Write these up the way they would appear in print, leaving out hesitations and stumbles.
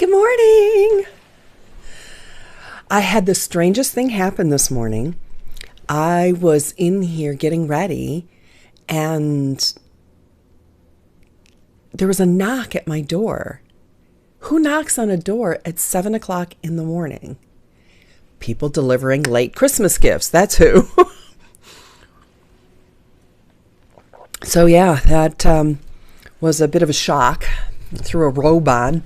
Good morning. I had the strangest thing happen this morning. I was in here getting ready and there was a knock at my door. Who knocks on a door at 7 o'clock in the morning? People delivering late Christmas gifts. That's who. So yeah, that was a bit of a shock. Threw a robe on,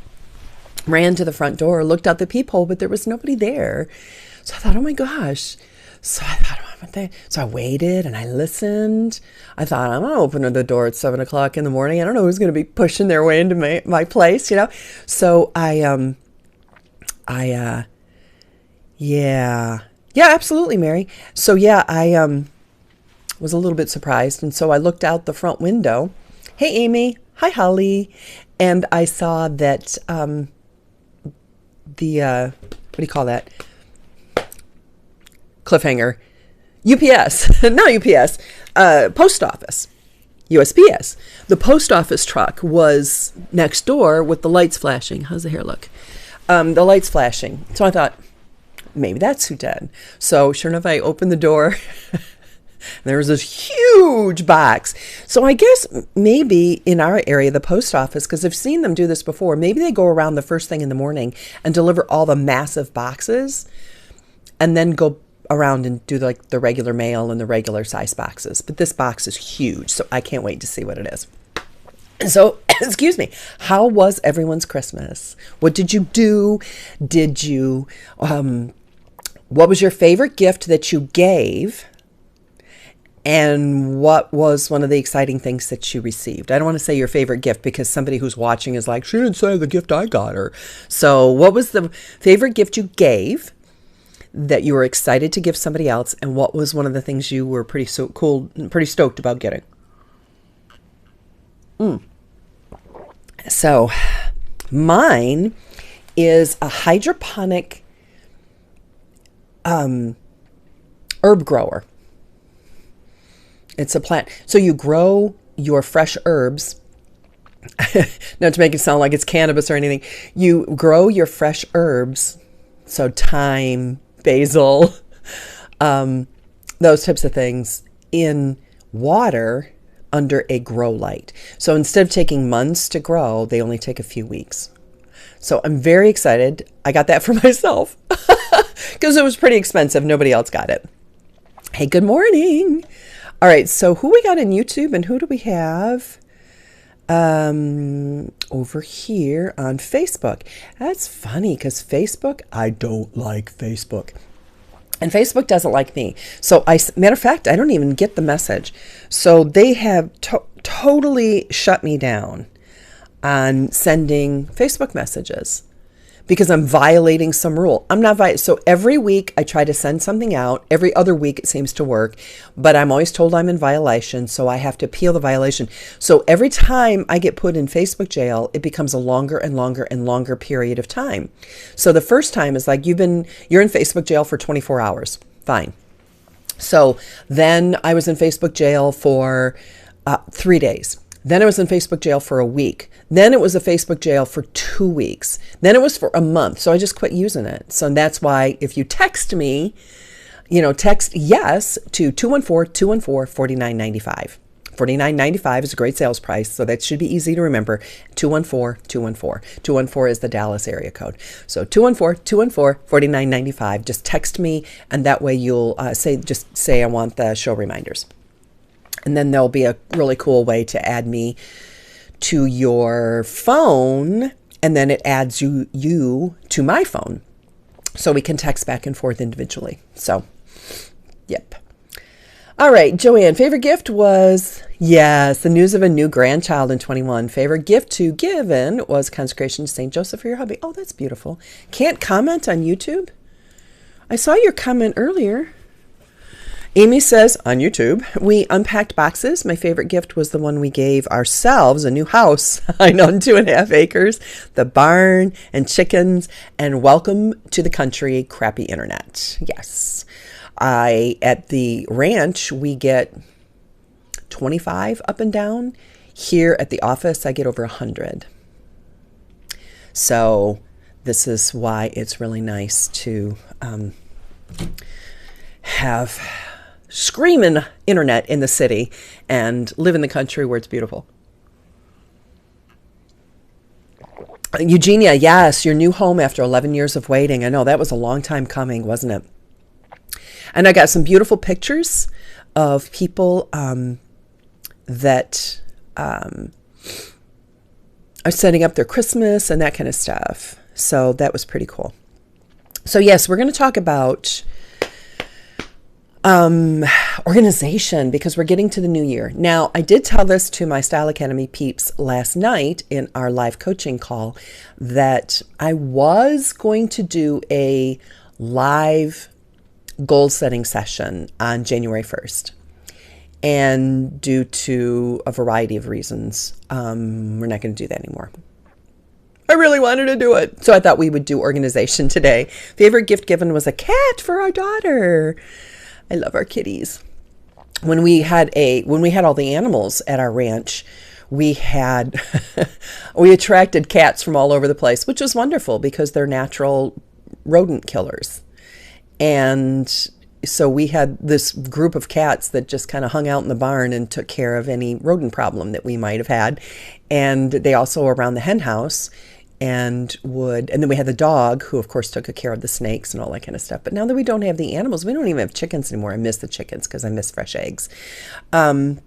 ran to the front door, looked out the peephole, but there was nobody there. So I thought, oh my gosh. So I thought, oh, what the? So I waited and I listened. I thought, I'm going to open the door at 7 o'clock in the morning. I don't know who's going to be pushing their way into my place, you know? So yeah, absolutely, Mary. So yeah, I was a little bit surprised. And so I looked out the front window. Hey, Amy. Hi, Holly. And I saw that what do you call that? Cliffhanger. UPS, not UPS, post office, USPS. The post office truck was next door with the lights flashing. How's the hair look? The lights flashing. So I thought, maybe that's who did. So sure enough, I opened the door. There was this huge box. So I guess maybe in our area, the post office, because I've seen them do this before, maybe they go around the first thing in the morning and deliver all the massive boxes and then go around and do like the regular mail and the regular size boxes. But this box is huge, so I can't wait to see what it is. So, excuse me, how was everyone's Christmas? What did you do? What was your favorite gift that you gave? And what was one of the exciting things that you received? I don't want to say your favorite gift because somebody who's watching is like, she didn't say the gift I got her. So what was the favorite gift you gave that you were excited to give somebody else? And what was one of the things you were pretty stoked about getting? So mine is a hydroponic herb grower. It's a plant. So you grow your fresh herbs, not to make it sound like it's cannabis or anything. You grow your fresh herbs, so thyme, basil, those types of things, in water under a grow light. So instead of taking months to grow, they only take a few weeks. So I'm very excited. I got that for myself because it was pretty expensive. Nobody else got it. Hey, good morning. All right, so who we got in YouTube and who do we have over here on Facebook? That's funny because Facebook, I don't like Facebook. And Facebook doesn't like me. So, matter of fact, I don't even get the message. So they have totally shut me down on sending Facebook messages because I'm violating some rule. I'm not so every week I try to send something out. Every other week it seems to work, but I'm always told I'm in violation, so I have to appeal the violation. So every time I get put in Facebook jail, it becomes a longer and longer and longer period of time. So the first time is like, you're in Facebook jail for 24 hours. Fine. So then I was in Facebook jail for 3 days. Then I was in Facebook jail for a week. Then it was a Facebook jail for 2 weeks. Then it was for a month. So I just quit using it. So that's why if you text me, text yes to 214-214-4995. $49.95 is a great sales price. So that should be easy to remember. 214-214. 214 is the Dallas area code. So 214-214-4995. Just text me. And that way you'll say I want the show reminders. And then there'll be a really cool way to add me to your phone, and then it adds you to my phone. So we can text back and forth individually. So, yep. All right, Joanne, favorite gift was, yes, the news of a new grandchild in 21. Favorite gift to given was consecration to St. Joseph for your hubby. Oh, that's beautiful. Can't comment on YouTube? I saw your comment earlier. Amy says, on YouTube, we unpacked boxes. My favorite gift was the one we gave ourselves, a new house. I know, 2.5 acres, the barn and chickens, and welcome to the country, crappy internet. Yes. At the ranch, we get 25 up and down. Here at the office, I get over 100. So this is why it's really nice to have screaming internet in the city and live in the country where it's beautiful. Eugenia, yes, your new home after 11 years of waiting. I know that was a long time coming, wasn't it? And I got some beautiful pictures of people that are setting up their Christmas and that kind of stuff. So that was pretty cool. So yes, we're going to talk about organization because we're getting to the new year. Now, I did tell this to my Style Academy peeps last night in our live coaching call that I was going to do a live goal setting session on January 1st. And due to a variety of reasons, we're not going to do that anymore. I really wanted to do it. So I thought we would do organization today. Favorite gift given was a cat for our daughter. I love our kitties. When we had all the animals at our ranch, we attracted cats from all over the place, which was wonderful because they're natural rodent killers. And so we had this group of cats that just kind of hung out in the barn and took care of any rodent problem that we might have had. And they also were around the hen house and then we had the dog who of course took care of the snakes and all that kind of stuff. But now that we don't have the animals, we don't even have chickens anymore. I miss the chickens because I miss fresh eggs. The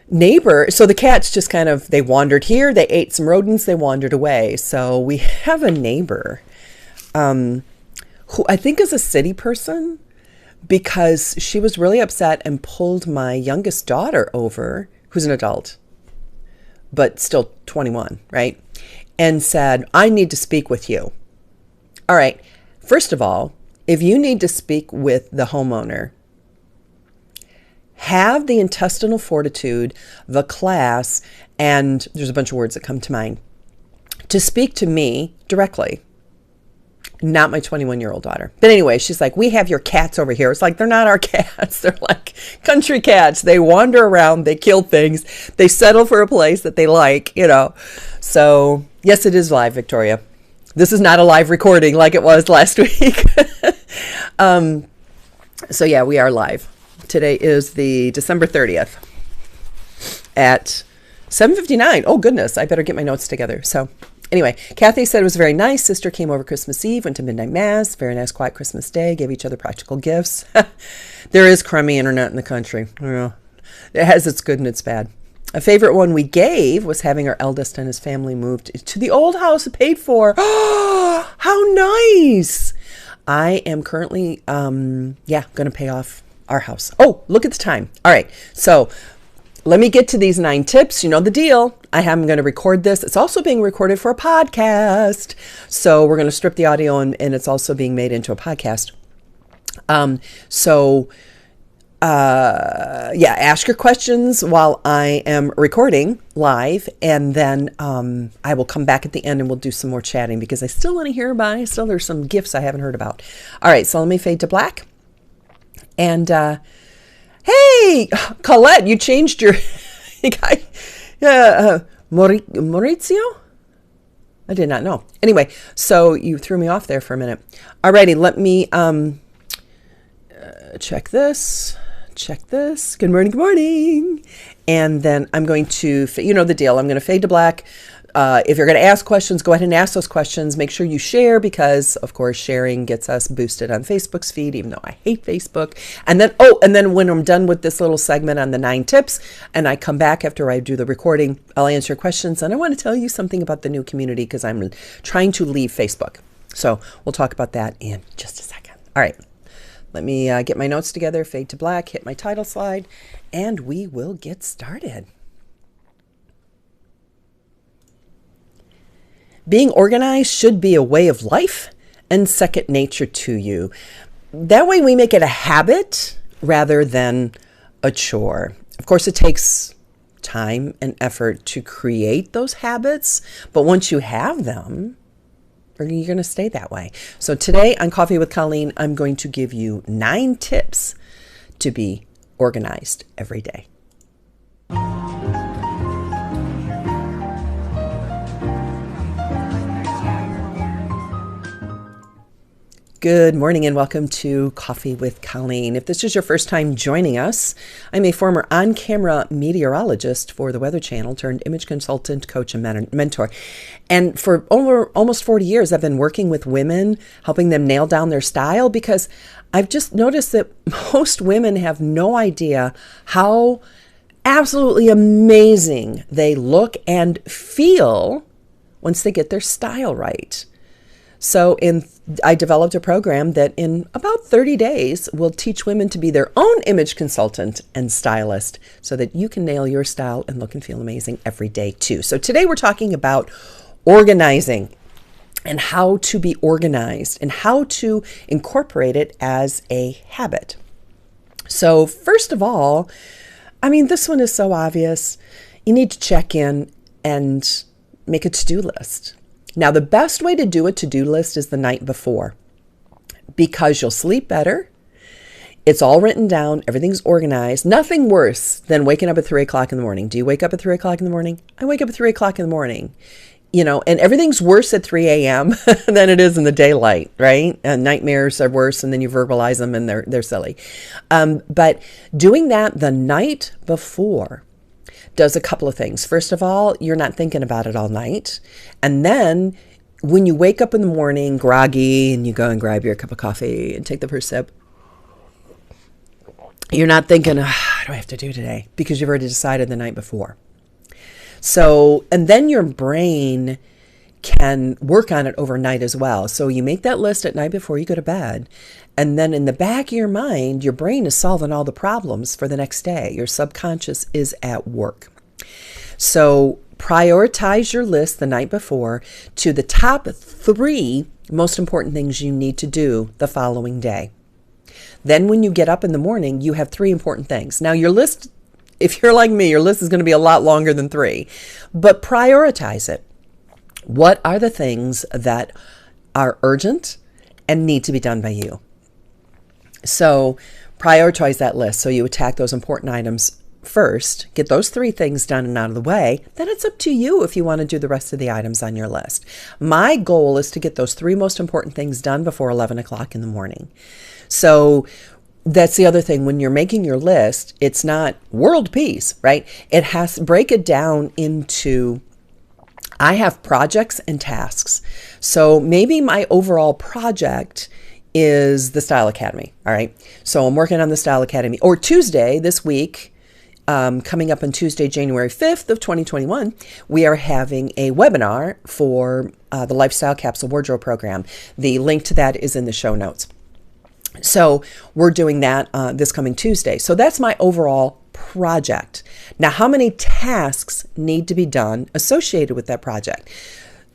neighbor, so the cats just kind of, they wandered here, they ate some rodents, they wandered away. So we have a neighbor who I think is a city person because she was really upset and pulled my youngest daughter over, who's an adult, but still 21, right? And said, I need to speak with you. All right. First of all, if you need to speak with the homeowner, have the intestinal fortitude, the class, and there's a bunch of words that come to mind, to speak to me directly. Not my 21-year-old daughter. But anyway, she's like, we have your cats over here. It's like, they're not our cats. They're like country cats. They wander around. They kill things. They settle for a place that they like, So, yes, it is live, Victoria. This is not a live recording like it was last week. So, yeah, we are live. Today is the December 30th at 7:59. Oh, goodness. I better get my notes together. So, anyway, Kathy said it was very nice. Sister came over Christmas Eve, went to midnight mass. Very nice, quiet Christmas day. Gave each other practical gifts. There is crummy internet in the country. Yeah. It has its good and its bad. A favorite one we gave was having our eldest and his family moved to the old house paid for. Oh, how nice. I am currently, going to pay off our house. Oh, look at the time. All right. So let me get to these 9 tips. You know the deal. I am going to record this. It's also being recorded for a podcast. So we're going to strip the audio and it's also being made into a podcast. Ask your questions while I am recording live. And then I will come back at the end and we'll do some more chatting because I still want to hear about it. Still, there's some gifts I haven't heard about. All right. So let me fade to black. And, hey, Colette, you changed your Maurizio? I did not know. Anyway, so you threw me off there for a minute. Alrighty, let me check this. Good morning. And then I'm going to, you know the deal. I'm going to fade to black. If you're going to ask questions, go ahead and ask those questions. Make sure you share because, of course, sharing gets us boosted on Facebook's feed, even though I hate Facebook. And then when I'm done with this little segment on the 9 tips and I come back after I do the recording, I'll answer questions. And I want to tell you something about the new community because I'm trying to leave Facebook. So we'll talk about that in just a second. All right. Let me get my notes together, fade to black, hit my title slide, and we will get started. Being organized should be a way of life and second nature to you. That way we make it a habit rather than a chore. Of course, it takes time and effort to create those habits, but once you have them, you're going to stay that way. So today on Coffee with Colleen, I'm going to give you 9 tips to be organized every day. Good morning and welcome to Coffee with Colleen. If this is your first time joining us, I'm a former on-camera meteorologist for the Weather Channel turned image consultant, coach, and mentor. And for over almost 40 years, I've been working with women, helping them nail down their style, because I've just noticed that most women have no idea how absolutely amazing they look and feel once they get their style right. So I developed a program that in about 30 days will teach women to be their own image consultant and stylist so that you can nail your style and look and feel amazing every day too. So today we're talking about organizing and how to be organized and how to incorporate it as a habit. So first of all, this one is so obvious. You need to check in and make a to-do list. Now, the best way to do a to-do list is the night before, because you'll sleep better. It's all written down. Everything's organized. Nothing worse than waking up at 3 o'clock in the morning. Do you wake up at 3 o'clock in the morning? I wake up at 3 o'clock in the morning, and everything's worse at 3 a.m. than it is in the daylight, right? Nightmares are worse, and then you verbalize them and they're silly. But doing that the night before does a couple of things. First of all, you're not thinking about it all night. And then when you wake up in the morning groggy and you go and grab your cup of coffee and take the first sip, you're not thinking, what do I have to do today? Because you've already decided the night before. So, and then your brain can work on it overnight as well. So you make that list at night before you go to bed. And then in the back of your mind, your brain is solving all the problems for the next day. Your subconscious is at work. So prioritize your list the night before to the top 3 most important things you need to do the following day. Then when you get up in the morning, you have 3 important things. Now your list, if you're like me, your list is going to be a lot longer than 3, but prioritize it. What are the things that are urgent and need to be done by you? So prioritize that list. So you attack those important items first, get those 3 things done and out of the way. Then it's up to you if you want to do the rest of the items on your list. My goal is to get those 3 most important things done before 11 o'clock in the morning. So that's the other thing. When you're making your list, it's not world peace, right? It has to break it down into, I have projects and tasks. So maybe my overall project is the Style Academy. All right. So I'm working on the Style Academy. Or Tuesday this week, coming up on Tuesday, January 5th of 2021, we are having a webinar for the Lifestyle Capsule Wardrobe Program. The link to that is in the show notes. So we're doing that this coming Tuesday. So that's my overall project. Now, how many tasks need to be done associated with that project?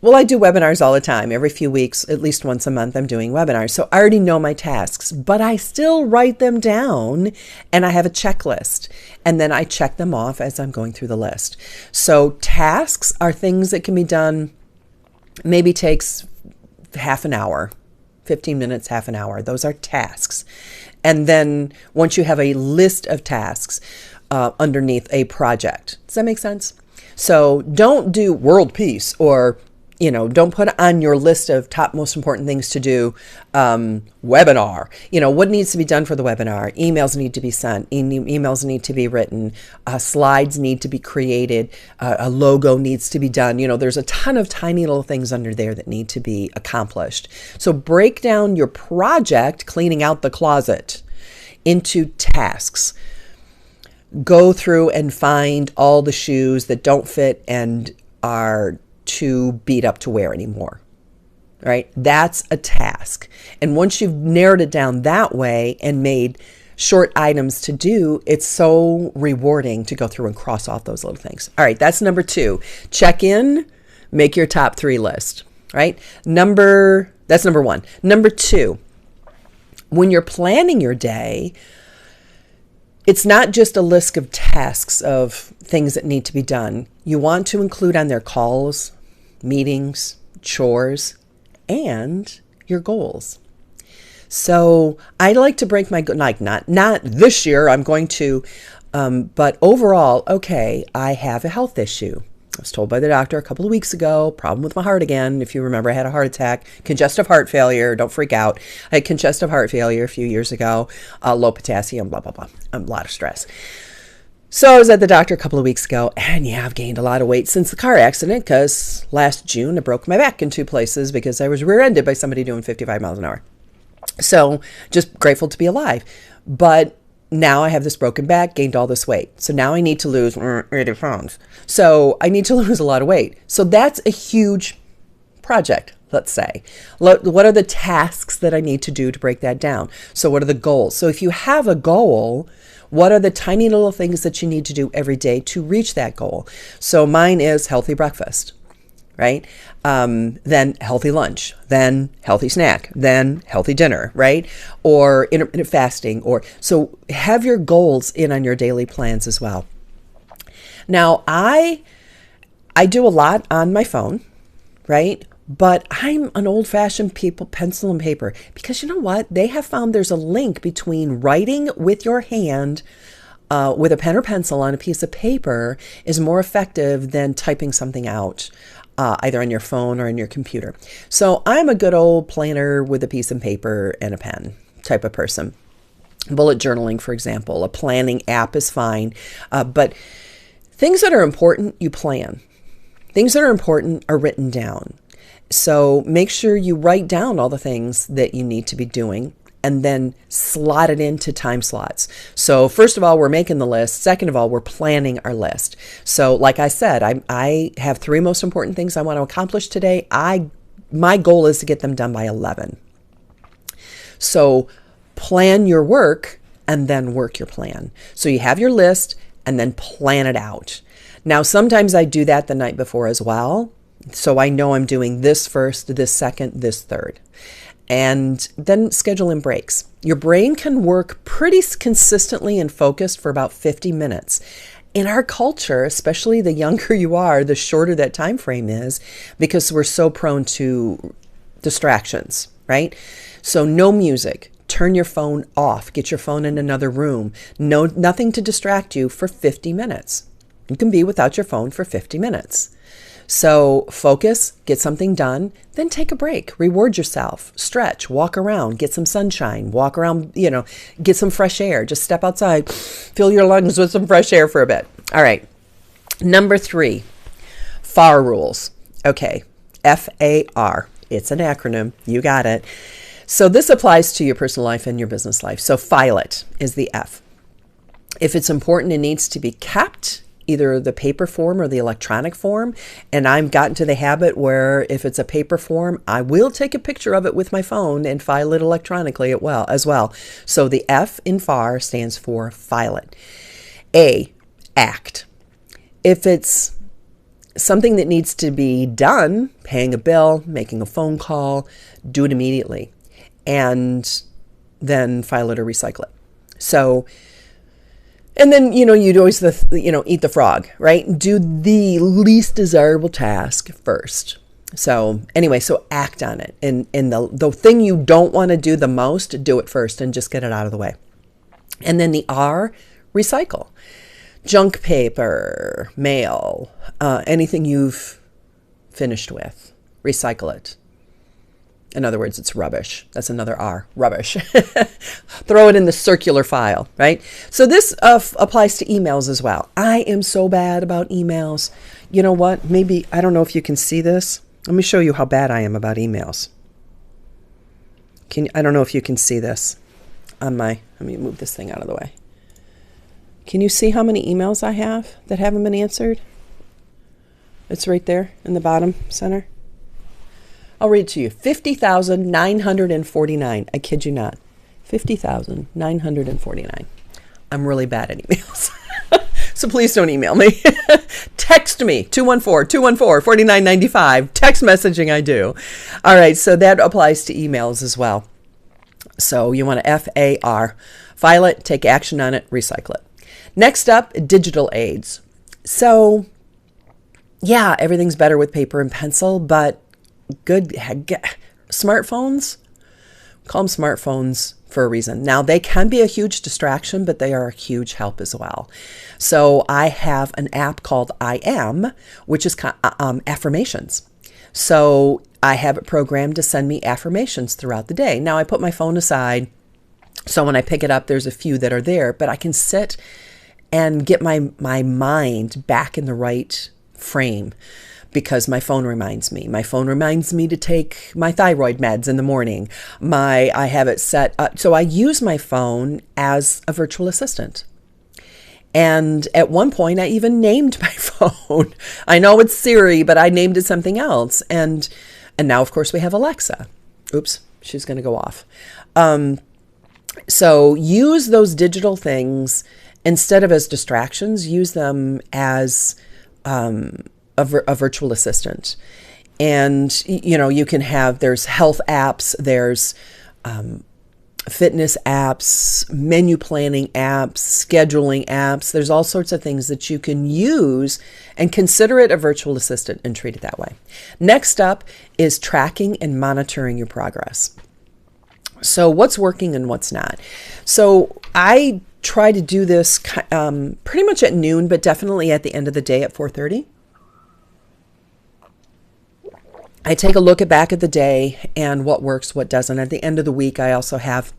Well, I do webinars all the time. Every few weeks, at least once a month, I'm doing webinars. So I already know my tasks, but I still write them down and I have a checklist. And then I check them off as I'm going through the list. So tasks are things that can be done, maybe takes half an hour, 15 minutes, half an hour. Those are tasks. And then once you have a list of tasks underneath a project, does that make sense? So don't do world peace or, don't put on your list of top most important things to do webinar. What needs to be done for the webinar? Emails need to be sent. Emails need to be written. Slides need to be created. A logo needs to be done. There's a ton of tiny little things under there that need to be accomplished. So break down your project, cleaning out the closet, into tasks. Go through and find all the shoes that don't fit and are too beat up to wear anymore, right? That's a task. And once you've narrowed it down that way and made short items to do, it's so rewarding to go through and cross off those little things. All right, that's number 2. Check in, make your top 3 list, right? That's number 1. Number 2, when you're planning your day, it's not just a list of tasks of things that need to be done. You want to include on there calls, meetings, chores, and your goals. So I like to break my, not this year, I'm going to, but overall, okay, I have a health issue. I was told by the doctor a couple of weeks ago, problem with my heart again. If you remember, I had a heart attack, congestive heart failure. Don't freak out. I had congestive heart failure a few years ago, low potassium, blah, blah, blah. A lot of stress. So I was at the doctor a couple of weeks ago, and yeah, I've gained a lot of weight since the car accident because last June I broke my back in 2 places because I was rear-ended by somebody doing 55 miles an hour. So just grateful to be alive. But now I have this broken back, gained all this weight. So now I need to lose 80 pounds. So I need to lose a lot of weight. So that's a huge project, let's say. What are the tasks that I need to do to break that down? So what are the goals? So if you have a goal, what are the tiny little things that you need to do every day to reach that goal? So mine is healthy breakfast, right? Then healthy lunch, then healthy snack, then healthy dinner, right? Or intermittent fasting. So have your goals in on your daily plans as well. Now, I do a lot on my phone, right? But I'm an old-fashioned pencil and paper, because you know what? They have found there's a link between writing with your hand with a pen or pencil on a piece of paper is more effective than typing something out, either on your phone or on your computer. So I'm a good old planner with a piece of paper and a pen type of person. Bullet journaling, for example, a planning app is fine. But things that are important, you plan. Things that are important are written down. So make sure you write down all the things that you need to be doing and then slot it into time slots. So first of all, we're making the list. Second of all, we're planning our list. So like I said, I have 3 most important things I want to accomplish today. My goal is to get them done by 11. So plan your work and then work your plan. So you have your list and then plan it out. Now, sometimes I do that the night before as well. So I know I'm doing this first, this second, this third. And then schedule in breaks. Your brain can work pretty consistently and focused for about 50 minutes. In our culture, especially the younger you are, the shorter that time frame is, because we're so prone to distractions, right? So no music. Turn your phone off. Get your phone in another room. Nothing to distract you for 50 minutes. You can be without your phone for 50 minutes. So focus, get something done, then take a break, reward yourself, stretch, walk around, get some sunshine, walk around, get some fresh air, just step outside, fill your lungs with some fresh air for a bit. All right. Number 3, FAR rules. Okay. FAR. It's an acronym. You got it. So this applies to your personal life and your business life. So file it is the F. If it's important, it needs to be kept, either the paper form or the electronic form. And I've gotten to the habit where if it's a paper form, I will take a picture of it with my phone and file it electronically as well. So the F in FAR stands for file it. A, act. If it's something that needs to be done, paying a bill, making a phone call, do it immediately and then file it or recycle it. So and then, you'd always, eat the frog, right? Do the least desirable task first. So anyway, so act on it. And the thing you don't want to do the most, do it first and just get it out of the way. And then the R, recycle. Junk paper, mail, anything you've finished with, recycle it. In other words, it's rubbish. That's another R, rubbish. Throw it in the circular file, right? So this applies to emails as well. I am so bad about emails. You know what? Maybe, I don't know if you can see this. Let me show you how bad I am about emails. I don't know if you can see this on let me move this thing out of the way. Can you see how many emails I have that haven't been answered? It's right there in the bottom center. I'll read it to you. 50,949. I kid you not. 50,949. I'm really bad at emails. So please don't email me. Text me, 214-214-4995. Text messaging, I do. All right, so that applies to emails as well. So you want to FAR. File it, take action on it, recycle it. Next up, digital aids. So yeah, everything's better with paper and pencil, but good smartphones Call them smartphones for a reason. Now, they can be a huge distraction, but they are a huge help as well. So I have an app called I Am, which is affirmations. So I have it programmed to send me affirmations throughout the day. Now, I put my phone aside, so when I pick it up, there's a few that are there, but I can sit and get my mind back in the right frame, because my phone reminds me. My phone reminds me to take my thyroid meds in the morning. I have it set up. So I use my phone as a virtual assistant. And at one point, I even named my phone. I know it's Siri, but I named it something else. And now, of course, we have Alexa. Oops, she's going to go off. So use those digital things instead of as distractions. Use them as a virtual assistant. And, you can have, there's health apps, there's fitness apps, menu planning apps, scheduling apps. There's all sorts of things that you can use and consider it a virtual assistant and treat it that way. Next up is tracking and monitoring your progress. So what's working and what's not? So I try to do this pretty much at noon, but definitely at the end of the day at 4:30. I take a look back at the day and what works, what doesn't. At the end of the week, I also have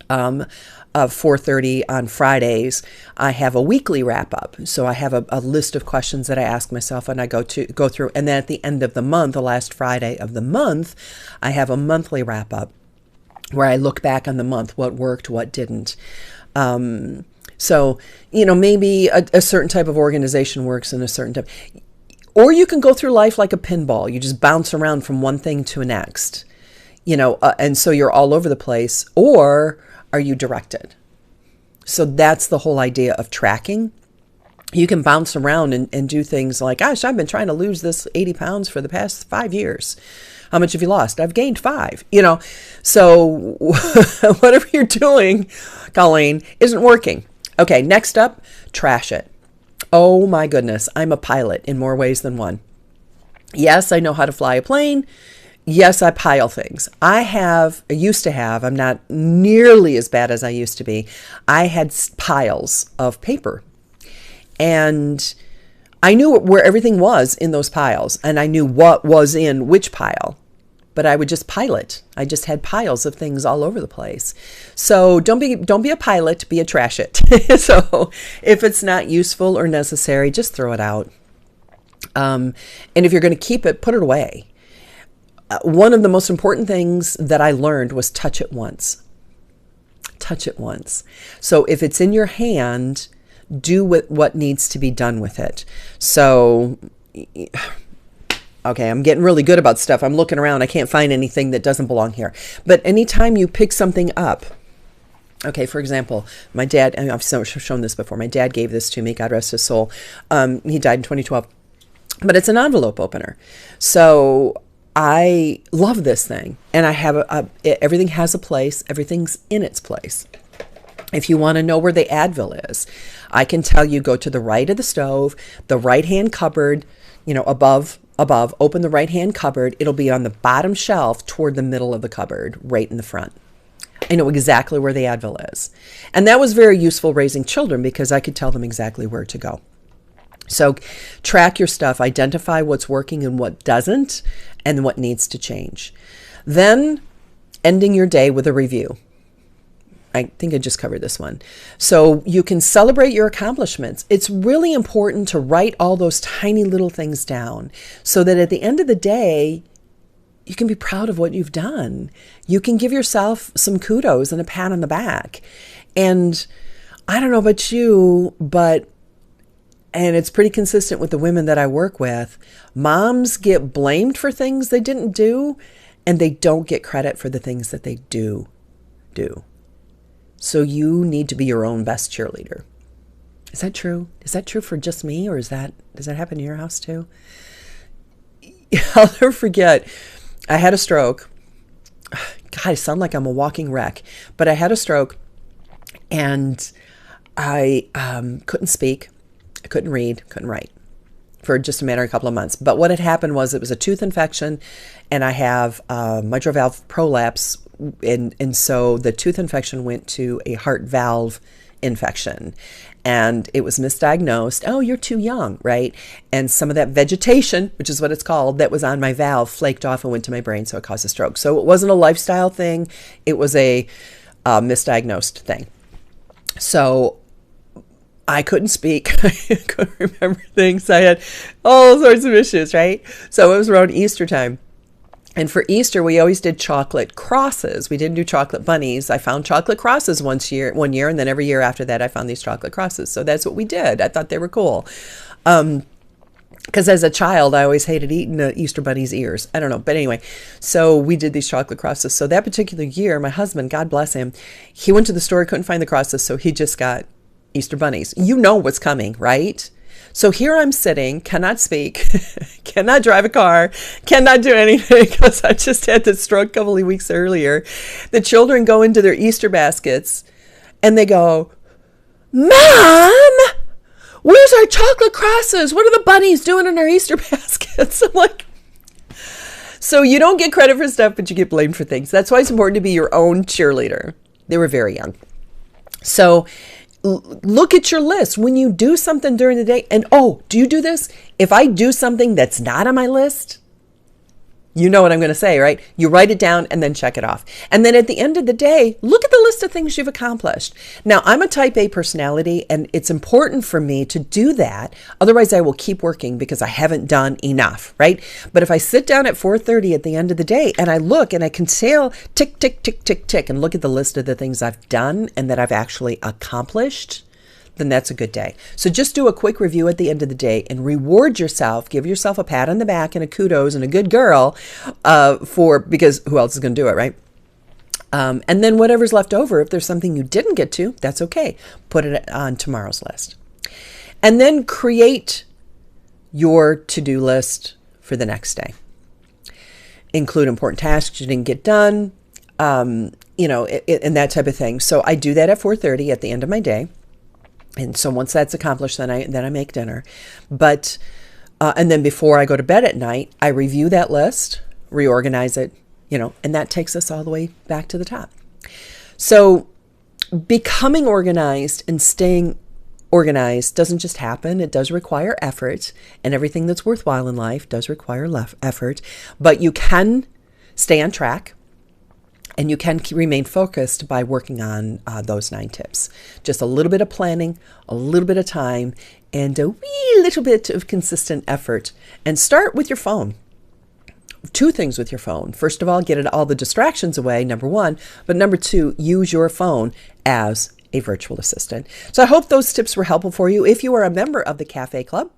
4:30 on Fridays. I have a weekly wrap up. So I have a list of questions that I ask myself, and I go through. And then at the end of the month, the last Friday of the month, I have a monthly wrap up where I look back on the month, what worked, what didn't. So maybe a certain type of organization works in a certain type. Or you can go through life like a pinball. You just bounce around from one thing to the next, and so you're all over the place. Or are you directed? So that's the whole idea of tracking. You can bounce around and do things like, gosh, I've been trying to lose this 80 pounds for the past 5 years. How much have you lost? I've gained 5, So whatever you're doing, Colleen, isn't working. Okay, next up, trash it. Oh my goodness, I'm a pilot in more ways than one. Yes, I know how to fly a plane. Yes, I pile things. I used to have, I'm not nearly as bad as I used to be. I had piles of paper. And I knew where everything was in those piles, and I knew what was in which pile. But I would just pile it. I just had piles of things all over the place. So don't be a pilot, be a trash it. So if it's not useful or necessary, just throw it out. And if you're going to keep it, put it away. One of the most important things that I learned was touch it once. Touch it once. So if it's in your hand, do what needs to be done with it. So, okay, I'm getting really good about stuff. I'm looking around. I can't find anything that doesn't belong here. But anytime you pick something up, okay, for example, my dad, and I've shown this before. My dad gave this to me, God rest his soul. He died in 2012. But it's an envelope opener. So I love this thing. And I have everything has a place. Everything's in its place. If you want to know where the Advil is, I can tell you, go to the right of the stove, the right-hand cupboard, above, open the right-hand cupboard. It'll be on the bottom shelf toward the middle of the cupboard, right in the front. I know exactly where the Advil is. And that was very useful raising children, because I could tell them exactly where to go. So track your stuff, identify what's working and what doesn't, and what needs to change. Then ending your day with a review. I think I just covered this one. So you can celebrate your accomplishments. It's really important to write all those tiny little things down so that at the end of the day, you can be proud of what you've done. You can give yourself some kudos and a pat on the back. And I don't know about you, and it's pretty consistent with the women that I work with, moms get blamed for things they didn't do, and they don't get credit for the things that they do. So you need to be your own best cheerleader. Is that true? Is that true for just me, or does that happen in your house too? I'll never forget, I had a stroke. God, I sound like I'm a walking wreck, but I had a stroke, and I couldn't speak, I couldn't read, couldn't write. for just a matter of a couple of months. But what had happened was it was a tooth infection, and I have mitral valve prolapse, and so the tooth infection went to a heart valve infection, and it was misdiagnosed. Oh, you're too young, right? And some of that vegetation, which is what it's called, that was on my valve flaked off and went to my brain, so it caused a stroke. So it wasn't a lifestyle thing. It was a misdiagnosed thing. So I couldn't speak. I couldn't remember things. I had all sorts of issues, right? So it was around Easter time. And for Easter, we always did chocolate crosses. We didn't do chocolate bunnies. I found chocolate crosses one year, and then every year after that, I found these chocolate crosses. So that's what we did. I thought they were cool. Because as a child, I always hated eating the Easter bunny's ears. I don't know. But anyway, so we did these chocolate crosses. So that particular year, my husband, God bless him, he went to the store, couldn't find the crosses, so he just got Easter bunnies. You know what's coming, right? So here I'm sitting, cannot speak, cannot drive a car, cannot do anything because I just had this stroke a couple of weeks earlier. The children go into their Easter baskets and they go, Mom, where's our chocolate crosses? What are the bunnies doing in our Easter baskets? I'm like, so you don't get credit for stuff, but you get blamed for things. That's why it's important to be your own cheerleader. They were very young. So look at your list when you do something during the day. And oh, do you do this? If I do something that's not on my list, you know what I'm going to say, right? You write it down and then check it off. And then at the end of the day, look at the list of things you've accomplished. Now, I'm a type A personality, and it's important for me to do that. Otherwise, I will keep working because I haven't done enough, right? But if I sit down at 4:30 at the end of the day and I look and I can tell tick, tick, tick, tick, tick, and look at the list of the things I've done and that I've actually accomplished, then that's a good day. So just do a quick review at the end of the day and reward yourself. Give yourself a pat on the back and a kudos and a good girl because who else is going to do it, right? And then whatever's left over, if there's something you didn't get to, that's okay. Put it on tomorrow's list. And then create your to-do list for the next day. Include important tasks you didn't get done, and that type of thing. So I do that at 4:30 at the end of my day. And so once that's accomplished, then I make dinner. But and then before I go to bed at night, I review that list, reorganize it, and that takes us all the way back to the top. So becoming organized and staying organized doesn't just happen. It does require effort, and everything that's worthwhile in life does require effort. But you can stay on track. And you can remain focused by working on those 9 tips. Just a little bit of planning, a little bit of time, and a wee little bit of consistent effort. And start with your phone. 2 things with your phone. First of all, get all the distractions away, number 1. But number 2, use your phone as a virtual assistant. So I hope those tips were helpful for you. If you are a member of the Cafe Club,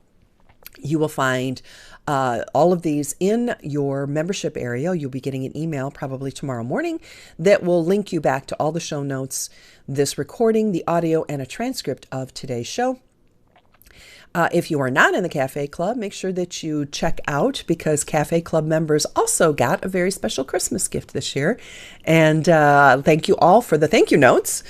you will find all of these in your membership area. You'll be getting an email probably tomorrow morning that will link you back to all the show notes, this recording, the audio, and a transcript of today's show. If you are not in the Cafe Club, make sure that you check out, because Cafe Club members also got a very special Christmas gift this year. And thank you all for the thank you notes.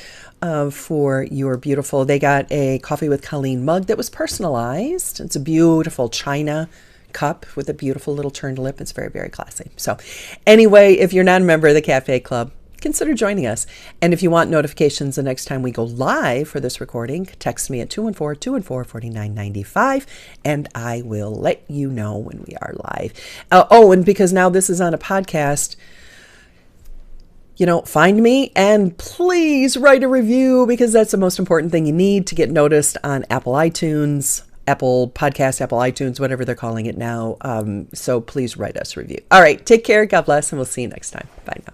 For your beautiful, they got a Coffee with Colleen mug that was personalized. It's a beautiful china cup with a beautiful little turned lip. It's very, very classy. So anyway, if you're not a member of the Cafe Club, consider joining us. And if you want notifications the next time we go live for this recording, text me at 214-214-4995, and I will let you know when we are live. And because now this is on a podcast, find me and please write a review, because that's the most important thing you need to get noticed on Apple iTunes, Apple Podcasts, Apple iTunes, whatever they're calling it now. So please write us a review. All right. Take care. God bless. And we'll see you next time. Bye now.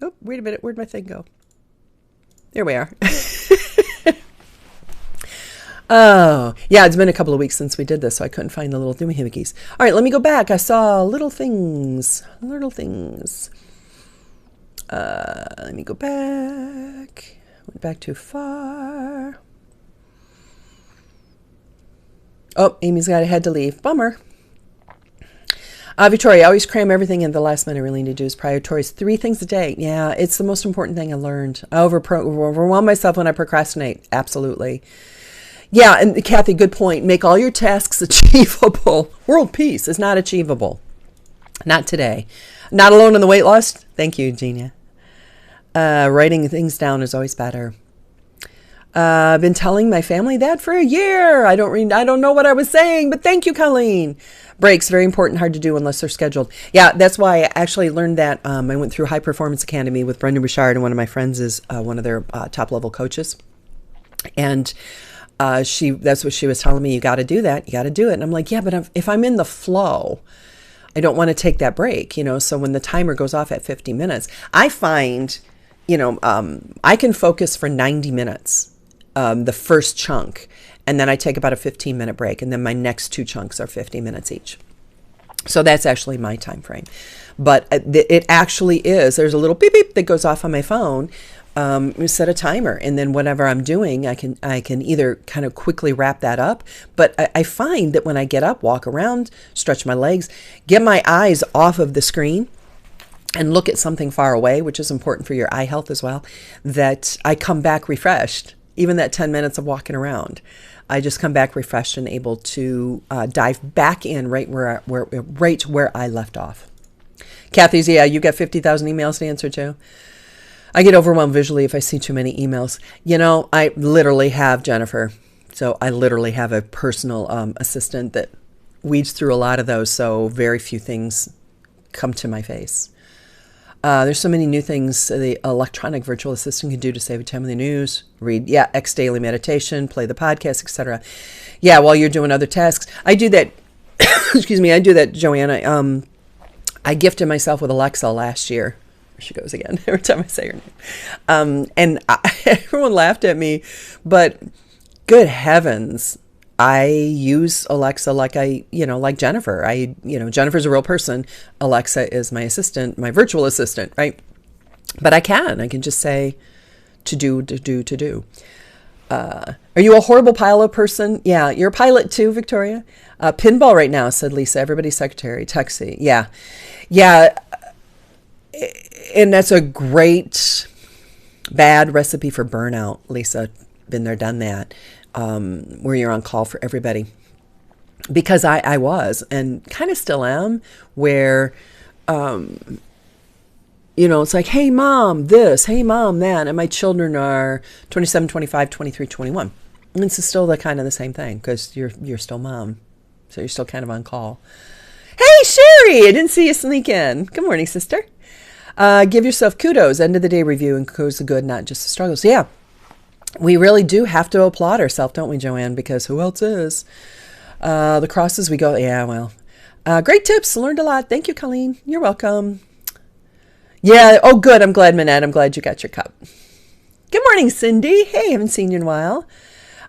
Oh, wait a minute. Where'd my thing go? There we are. Oh, yeah, it's been a couple of weeks since we did this, so I couldn't find the little doohickeys. All right, let me go back. I saw little things. Let me go back. Went back too far. Oh, Amy's got a head to leave. Bummer. Victoria, I always cram everything in the last minute. I really need to do is prioritize 3 things a day. Yeah, it's the most important thing I learned. I overwhelm myself when I procrastinate. Absolutely. Yeah, and Kathy, good point. Make all your tasks achievable. World peace is not achievable. Not today. Not alone in the weight loss. Thank you, Genia. Writing things down is always better. I've been telling my family that for a year. I don't know what I was saying, but thank you, Colleen. Breaks, very important, hard to do unless they're scheduled. Yeah, that's why I actually learned that. I went through High Performance Academy with Brendan Bouchard, and one of my friends is one of their top level coaches. And that's what she was telling me. You got to do that. You got to do it. And I'm like, yeah, but if I'm in the flow, I don't want to take that break, So when the timer goes off at 50 minutes, I find, I can focus for 90 minutes. The first chunk, and then I take about a 15-minute break, and then my next 2 chunks are 50 minutes each. So that's actually my time frame. But it actually is. There's a little beep beep that goes off on my phone. You set a timer, and then whatever I'm doing, I can either kind of quickly wrap that up. But I find that when I get up, walk around, stretch my legs, get my eyes off of the screen, and look at something far away, which is important for your eye health as well, that I come back refreshed. Even that 10 minutes of walking around, I just come back refreshed and able to dive back in right where I left off. Kathy's, yeah, you got 50,000 emails to answer to. I get overwhelmed visually if I see too many emails. I literally have Jennifer. So I literally have a personal assistant that weeds through a lot of those. So very few things come to my face. There's so many new things the electronic virtual assistant can do to save time in the news, read, X daily meditation, play the podcast, etc. Yeah, while you're doing other tasks. I do that, excuse me, I do that, Joanna. I gifted myself with Alexa last year. There she goes again, every time I say her name. And everyone laughed at me, but good heavens, I use Alexa like like Jennifer. Jennifer's a real person. Alexa is my assistant, my virtual assistant, right? But I can just say to do. Are you a horrible pilot person? Yeah, you're a pilot too, Victoria. Pinball right now, said Lisa, everybody's secretary, Tuxie. Yeah. And that's a great, bad recipe for burnout, Lisa. Been there, done that. Where you're on call for everybody, because I was, and kind of still am, where, it's like, hey mom, this, hey mom, that. And my children are 27, 25, 23, 21. And it's still the same thing, because you're still mom. So you're still kind of on call. Hey Sherry, I didn't see you sneak in. Good morning, sister. Give yourself kudos, end of the day review, and goes the good, not just the struggles. Yeah. We really do have to applaud ourselves, don't we, Joanne? Because who else is? The crosses we go, yeah, well. Great tips. Learned a lot. Thank you, Colleen. You're welcome. Yeah. Oh, good. I'm glad, Manette. I'm glad you got your cup. Good morning, Cindy. Hey, haven't seen you in a while.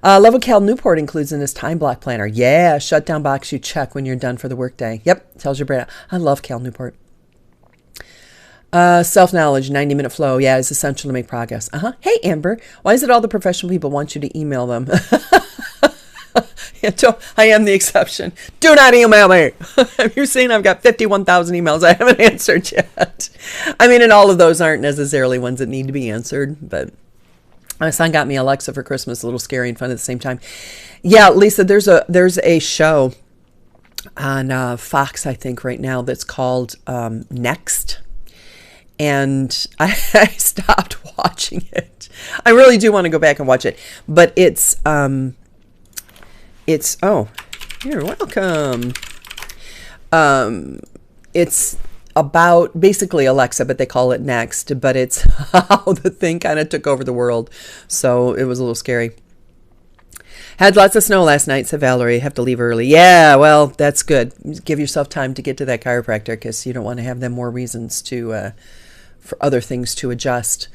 Love what Cal Newport includes in his time block planner. Yeah, shutdown box you check when you're done for the workday. Yep, tells your brain. I love Cal Newport. Self-knowledge, 90-minute flow. Yeah, it's essential to make progress. Hey, Amber, why is it all the professional people want you to email them? I am the exception. Do not email me. Have you seen I've got 51,000 emails I haven't answered yet? And all of those aren't necessarily ones that need to be answered, but my son got me Alexa for Christmas, a little scary and fun at the same time. Yeah, Lisa, there's a show on Fox, I think, right now that's called Next. And I stopped watching it. I really do want to go back and watch it. But it's oh, you're welcome. It's about basically Alexa, but they call it Next. But it's how the thing kind of took over the world. So it was a little scary. Had lots of snow last night, said Valerie. Have to leave early. Yeah, well, that's good. Give yourself time to get to that chiropractor, because you don't want to have them more reasons to for other things to adjust.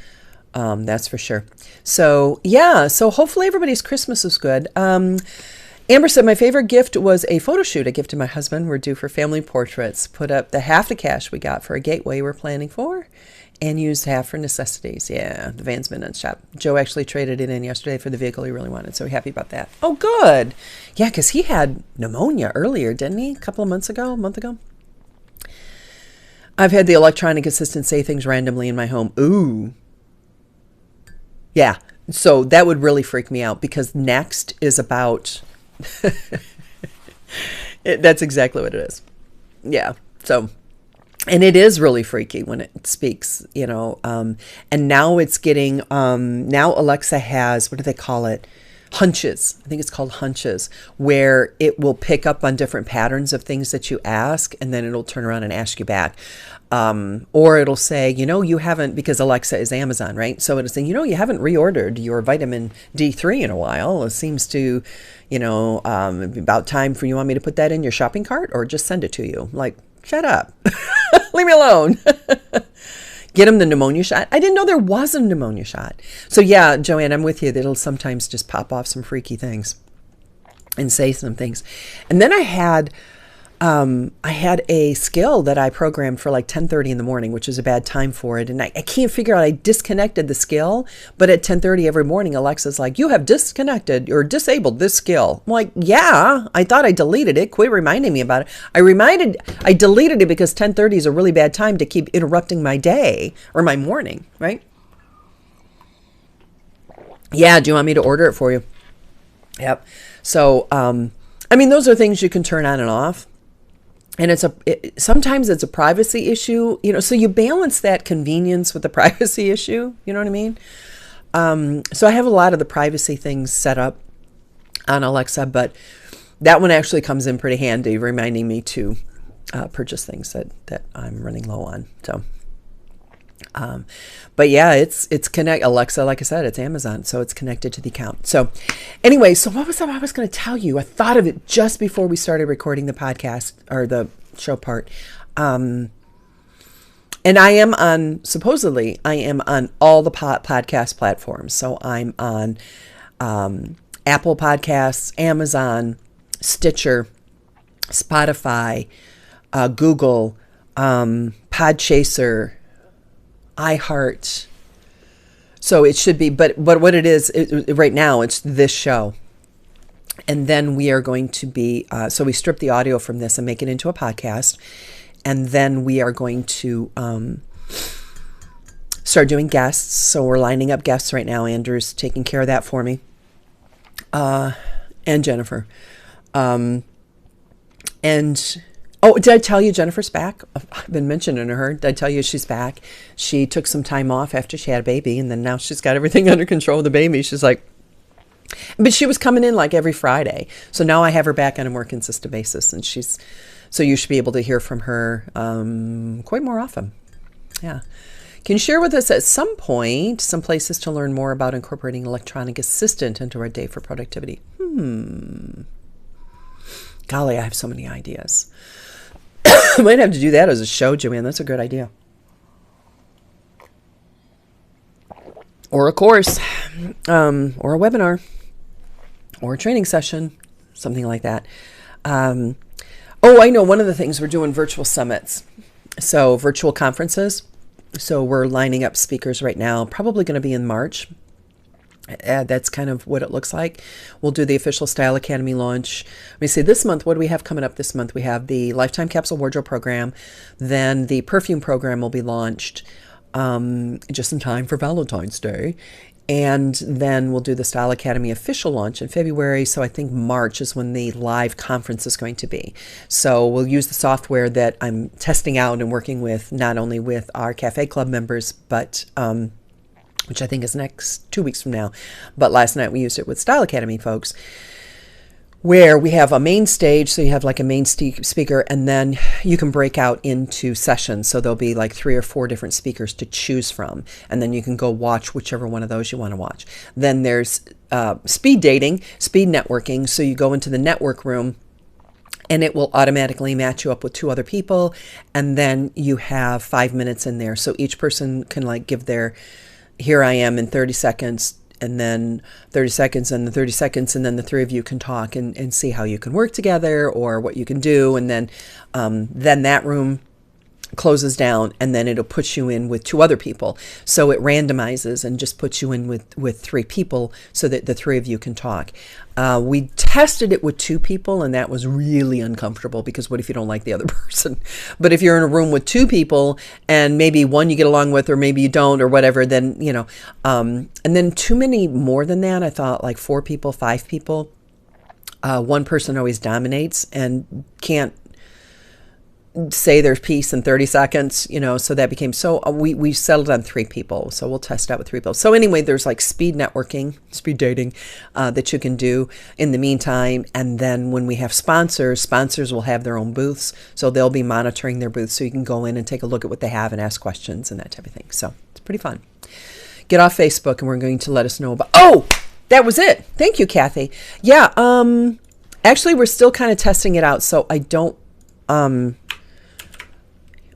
That's for sure. So yeah, so hopefully everybody's Christmas is good. Amber said, my favorite gift was a photo shoot I gifted my husband. We're due for family portraits. Put up the half the cash we got for a gateway we're planning for, and used half for necessities. Yeah, the van's been in shop. Joe actually traded it in yesterday for the vehicle he really wanted, so happy about that. Oh, good. Yeah, because he had pneumonia earlier, didn't he? A month ago? I've had the electronic assistant say things randomly in my home. Ooh. Yeah. So that would really freak me out, because next is about, that's exactly what it is. Yeah. So, and it is really freaky when it speaks, and now it's getting, now Alexa has, what do they call it? Hunches. I think it's called hunches, where it will pick up on different patterns of things that you ask, and then it'll turn around and ask you back. Or it'll say, you haven't, because Alexa is Amazon, right? So it'll say, you haven't reordered your vitamin D3 in a while. It seems to, about time for you. Want me to put that in your shopping cart or just send it to you? Like, shut up. Leave me alone. Get them the pneumonia shot. I didn't know there was a pneumonia shot. So yeah, Joanne, I'm with you. It'll sometimes just pop off some freaky things and say some things. And then I had a skill that I programmed for like 10:30 in the morning, which is a bad time for it. And I can't figure out, I disconnected the skill, but at 10:30 every morning, Alexa's like, you have disconnected or disabled this skill. I'm like, yeah, I thought I deleted it. Quit reminding me about it. I deleted it because 10:30 is a really bad time to keep interrupting my day or my morning, right? Yeah, do you want me to order it for you? Yep. So, those are things you can turn on and off. And sometimes it's a privacy issue, so you balance that convenience with the privacy issue. You know what I mean? So I have a lot of the privacy things set up on Alexa, but that one actually comes in pretty handy, reminding me to purchase things that I'm running low on. So, but yeah, it's connect Alexa, like I said, it's Amazon, so it's connected to the account. So anyway, so what was that I was going to tell you? I thought of it just before we started recording the podcast or the show part. And supposedly I am on all the podcast platforms. So I'm on, Apple Podcasts, Amazon, Stitcher, Spotify, Google, Podchaser, iHeart. So it should be, but what it is, right now, it's this show. And then we are going to be, so we strip the audio from this and make it into a podcast. And then we are going to start doing guests. So we're lining up guests right now. Andrew's taking care of that for me. And Jennifer. Oh, did I tell you Jennifer's back? I've been mentioning her. Did I tell you she's back? She took some time off after she had a baby, and then now she's got everything under control with the baby. She's like, but she was coming in like every Friday. So now I have her back on a more consistent basis, and so you should be able to hear from her quite more often. Yeah. Can you share with us at some point some places to learn more about incorporating electronic assistant into our day for productivity? Golly, I have so many ideas. I might have to do that as a show, Joanne. That's a good idea. Or a course, or a webinar, or a training session, something like that. I know one of the things we're doing virtual summits. So virtual conferences. So we're lining up speakers right now, probably going to be in March. That's kind of what it looks like. We'll do the official Style Academy launch. Let me see, this month, what do we have coming up this month? We have the Lifetime Capsule Wardrobe Program. Then the Perfume Program will be launched just in time for Valentine's Day. And then we'll do the Style Academy official launch in February. So I think March is when the live conference is going to be. So we'll use the software that I'm testing out and working with, not only with our Cafe Club members, but which I think is next 2 weeks from now. But last night we used it with Style Academy folks, where we have a main stage. So you have like a main speaker, and then you can break out into sessions. So there'll be like 3 or 4 different speakers to choose from. And then you can go watch whichever one of those you want to watch. Then there's speed dating, speed networking. So you go into the network room, and it will automatically match you up with 2 other people. And then you have 5 minutes in there. So each person can like give their, here I am in 30 seconds, and then 30 seconds, and the 30 seconds, and then the 3 of you can talk and see how you can work together or what you can do. And then that room closes down, and then it'll put you in with 2 other people. So it randomizes and just puts you in with 3 people so that the 3 of you can talk. We tested it with 2 people, and that was really uncomfortable because what if you don't like the other person? But if you're in a room with 2 people and maybe one you get along with or maybe you don't or whatever, then, and then too many more than that. I thought like 4 people, 5 people. One person always dominates and can't say their piece in 30 seconds, so that became, we settled on 3 people. So we'll test out with 3 people. So anyway, there's like speed networking, speed dating, that you can do in the meantime. And then when we have sponsors will have their own booths. So they'll be monitoring their booths. So you can go in and take a look at what they have and ask questions and that type of thing. So it's pretty fun. Get off Facebook and we're going to let us know about, that was it. Thank you, Kathy. Yeah. Actually we're still kind of testing it out. So I don't,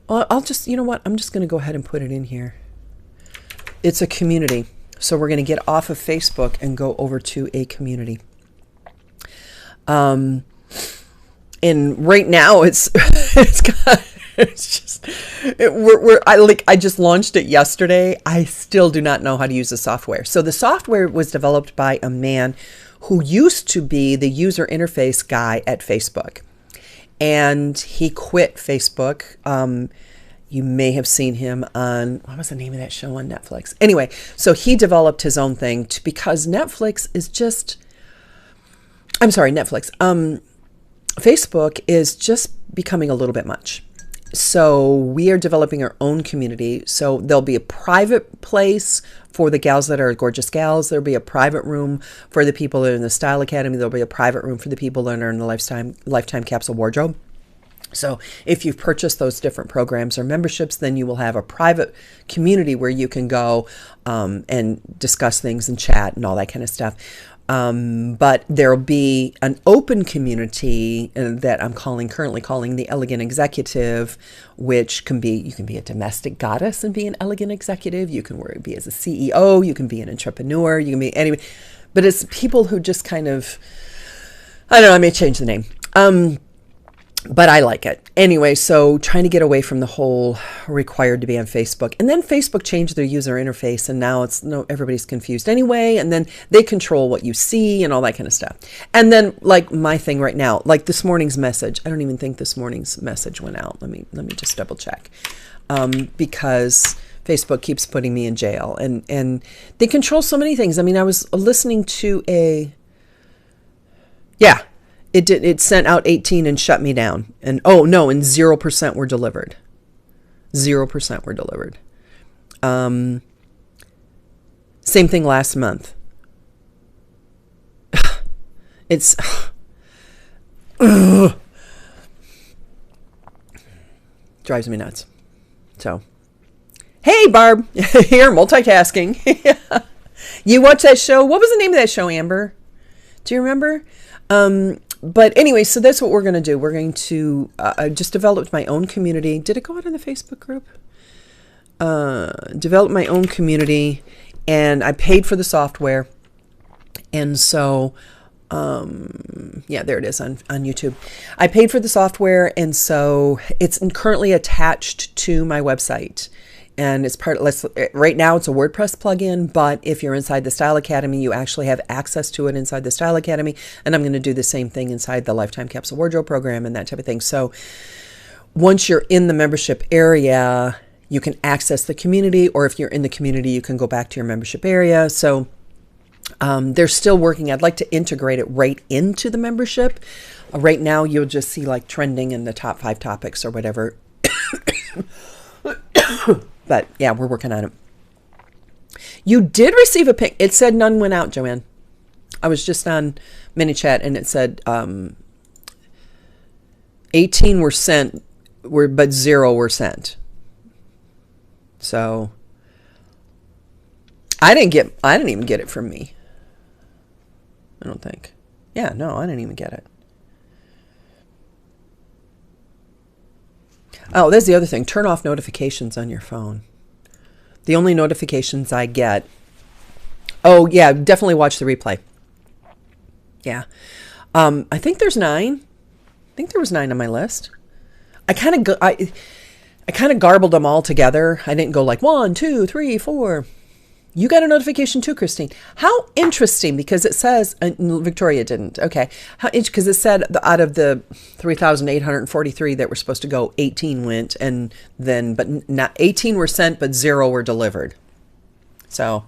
I'll just, you know what? I'm just going to go ahead and put it in here. It's a community. So we're going to get off of Facebook and go over to a community. And right now I just launched it yesterday. I still do not know how to use the software. So the software was developed by a man who used to be the user interface guy at Facebook. And he quit Facebook. You may have seen him on, what was the name of that show on Netflix? Anyway, so he developed his own thing because Netflix is just, Facebook is just becoming a little bit much. So we are developing our own community. So there'll be a private place for the gals that are gorgeous gals. There'll be a private room for the people that are in the Style Academy. There'll be a private room for the people that are in the Lifetime Capsule Wardrobe. So if you've purchased those different programs or memberships, then you will have a private community where you can go and discuss things and chat and all that kind of stuff. But there'll be an open community that I'm currently calling the Elegant Executive, which you can be a domestic goddess and be an elegant executive. You can be as a CEO, you can be an entrepreneur, you can be anyway, but it's people who just kind of, I don't know, I may change the name. But I like it. Anyway, so trying to get away from the whole required to be on Facebook. And then Facebook changed their user interface and now everybody's confused anyway. And then they control what you see and all that kind of stuff. And then like my thing right now, like this morning's message, I don't even think this morning's message went out. Let me just double check. Because Facebook keeps putting me in jail and they control so many things. I mean, I was listening to It sent out 18 and shut me down. And and 0% were delivered. 0% were delivered. Same thing last month. It's drives me nuts. So, hey Barb, here multitasking. You watch that show? What was the name of that show, Amber? Do you remember? But anyway, so that's what we're going to do. We're going to just develop my own community. Did it go out in the Facebook group? Develop my own community, and I paid for the software. And so, there it is on YouTube. I paid for the software, and so it's currently attached to my website. And it's right now it's a WordPress plugin, but if you're inside the Style Academy, you actually have access to it inside the Style Academy. And I'm going to do the same thing inside the Lifetime Capsule Wardrobe program and that type of thing. So once you're in the membership area, you can access the community, or if you're in the community, you can go back to your membership area. So they're still working. I'd like to integrate it right into the membership. Right now, you'll just see like trending in the top 5 topics or whatever. But yeah, we're working on it. You did receive a ping. It said none went out, Joanne. I was just on ManyChat and it said 18 were sent, but 0 were sent. So I didn't even get it from me. I don't think. Yeah, no, I didn't even get it. Oh, there's the other thing. Turn off notifications on your phone. The only notifications I get. Oh, yeah, definitely watch the replay. Yeah. I think there's 9. I think there was 9 on my list. I kind of garbled them all together. I didn't go like 1, 2, 3, 4. You got a notification too, Christine. How interesting, because it says, Victoria didn't. Okay. Because it said out of the 3,843 that were supposed to go, 18 went, and then, but not 18 were sent, but 0 were delivered. So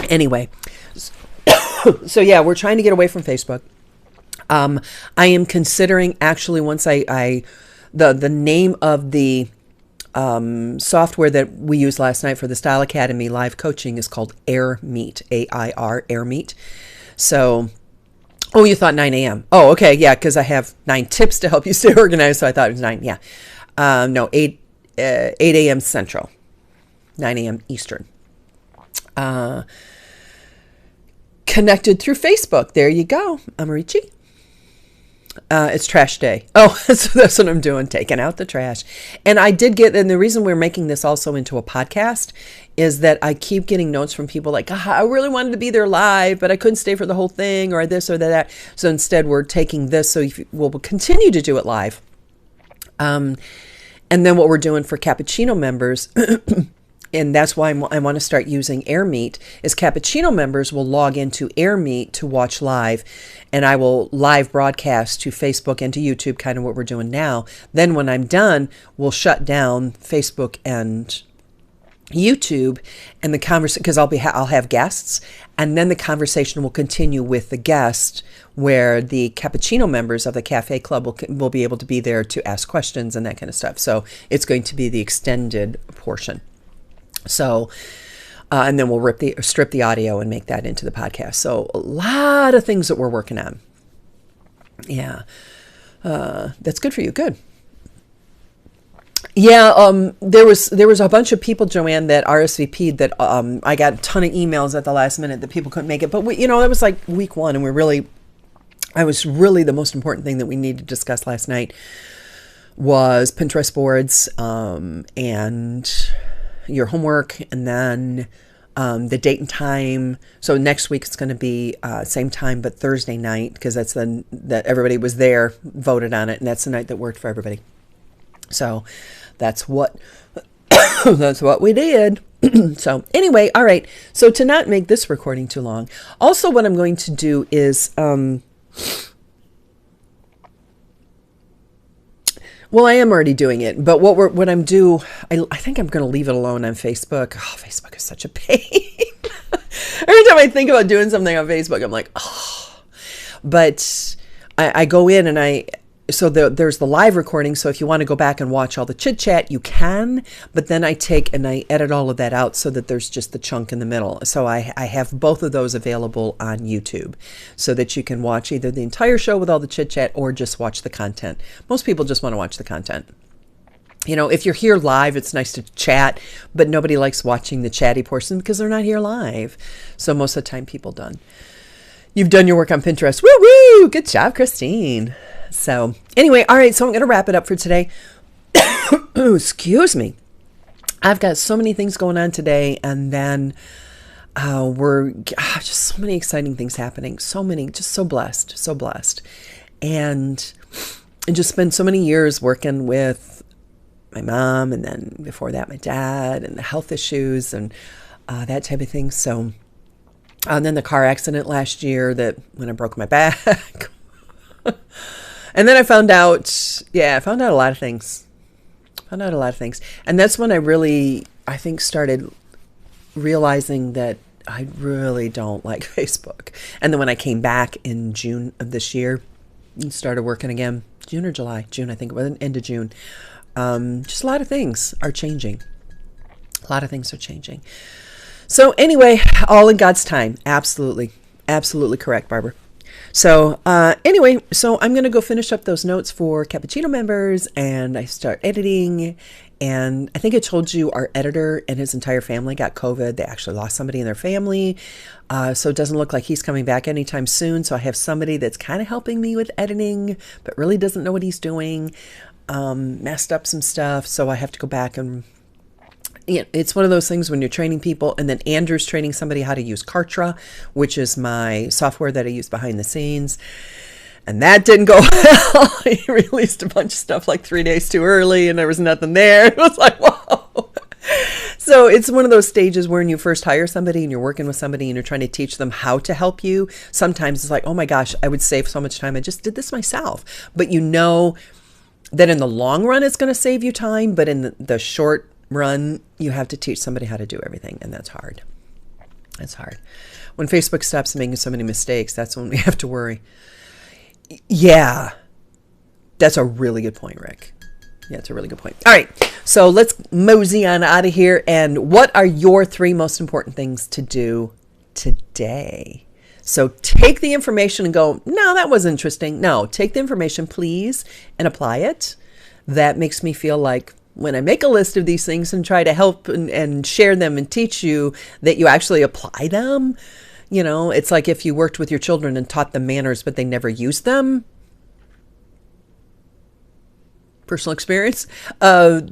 anyway, so yeah, we're trying to get away from Facebook. I am considering actually once the name of the software that we used last night for the Style Academy live coaching is called AirMeet, AIR, AirMeet. So, oh, you thought 9 a.m. Oh, okay, yeah, because I have 9 tips to help you stay organized, so I thought it was 9, yeah. No, 8 a.m. Central, 9 a.m. Eastern. Connected through Facebook. There you go, Amarichi. It's trash day. Oh, so that's what I'm doing, taking out the trash. And I did get, and the reason we're making this also into a podcast is that I keep getting notes from people like, I really wanted to be there live, but I couldn't stay for the whole thing, or this or that. So instead we're taking this, so we'll continue to do it live. And then what we're doing for Cappuccino members, and that's why I want to start using AirMeet, is Cappuccino members will log into AirMeet to watch live, and I will live broadcast to Facebook and to YouTube, kind of what we're doing now. Then when I'm done, we'll shut down Facebook and YouTube, and the conversation, because I'll have guests, and then the conversation will continue with the guest, where the Cappuccino members of the Cafe Club will be able to be there to ask questions and that kind of stuff. So it's going to be the extended portion. So, and then we'll strip the audio and make that into the podcast. So a lot of things that we're working on. Yeah. That's good for you. Good. Yeah. There was a bunch of people, Joanne, that RSVP'd that, I got a ton of emails at the last minute that people couldn't make it, but that was like week 1, and I was really the most important thing that we needed to discuss last night was Pinterest boards, and your homework, and then the date and time. So next week it's going to be same time, but Thursday night, because that's that everybody was there, voted on it, and that's the night that worked for everybody. So that's what that's what we did. So anyway, all right. So to not make this recording too long, also what I'm going to do is well, I am already doing it, but what I'm I think I'm going to leave it alone on Facebook. Oh, Facebook is such a pain. Every time I think about doing something on Facebook, I'm like, oh. But I go in and so there's the live recording. So if you want to go back and watch all the chit chat, you can. But then I take and I edit all of that out so that there's just the chunk in the middle. So I have both of those available on YouTube, so that you can watch either the entire show with all the chit chat or just watch the content. Most people just want to watch the content. If you're here live, it's nice to chat, but nobody likes watching the chatty portion because they're not here live. So most of the time, people done. You've done your work on Pinterest. Woo woo! Good job, Christine. So anyway, all right, so I'm going to wrap it up for today. Excuse me. I've got so many things going on today, and then we're just so many exciting things happening. So many, just so blessed. And just spent so many years working with my mom, and then before that, my dad, and the health issues and that type of thing. So, and then the car accident last year when I broke my back. And then I found out a lot of things. And that's when I think started realizing that I really don't like Facebook. And then when I came back in June of this year and started working again, June or July? June, I think it was, end of June. Just a lot of things are changing. So anyway, all in God's time. Absolutely correct, Barbara. So anyway, so I'm going to go finish up those notes for Cappuccino members, and I start editing. And I think I told you our editor and his entire family got COVID. They actually lost somebody in their family. So it doesn't look like he's coming back anytime soon. So I have somebody that's kind of helping me with editing, but really doesn't know what he's doing. Messed up some stuff. So I have to go back and it's one of those things when you're training people, and then Andrew's training somebody how to use Kartra, which is my software that I use behind the scenes. And that didn't go well. He released a bunch of stuff like 3 days too early and there was nothing there. It was like, whoa. So it's one of those stages where when you first hire somebody and you're working with somebody and you're trying to teach them how to help you, sometimes it's like, oh my gosh, I would save so much time. I just did this myself. But you know that in the long run, it's going to save you time. But in the short run, you have to teach somebody how to do everything. And that's hard. It's hard. When Facebook stops making so many mistakes, that's when we have to worry. Yeah, that's a really good point, Rick. Yeah, it's a really good point. All right, so let's mosey on out of here. And what are your 3 most important things to do today? So take the information and go, no, that was interesting. No, take the information, please, and apply it. That makes me feel like when I make a list of these things and try to help and share them and teach you, that you actually apply them. You know, it's like if you worked with your children and taught them manners, but they never used them. Personal experience. So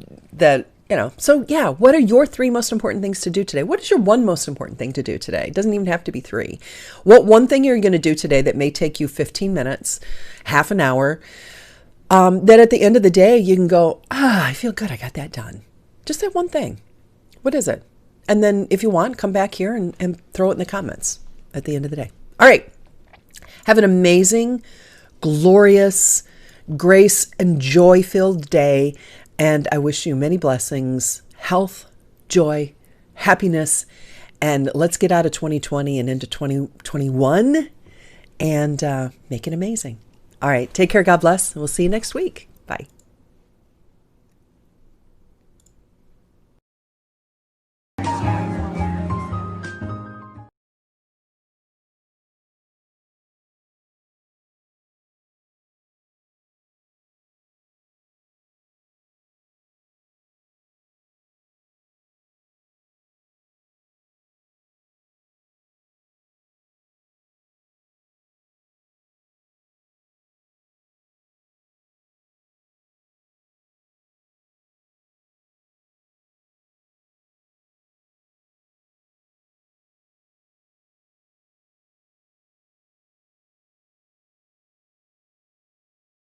yeah, what are your 3 most important things to do today? What is your 1 most important thing to do today? It doesn't even have to be 3. What 1 thing you're going to do today that may take you 15 minutes, half an hour, that at the end of the day, you can go, I feel good. I got that done. Just that 1 thing. What is it? And then if you want, come back here and throw it in the comments at the end of the day. All right. Have an amazing, glorious, grace and joy-filled day. And I wish you many blessings, health, joy, happiness. And let's get out of 2020 and into 2021 and make it amazing. All right. Take care. God bless. And we'll see you next week. Bye.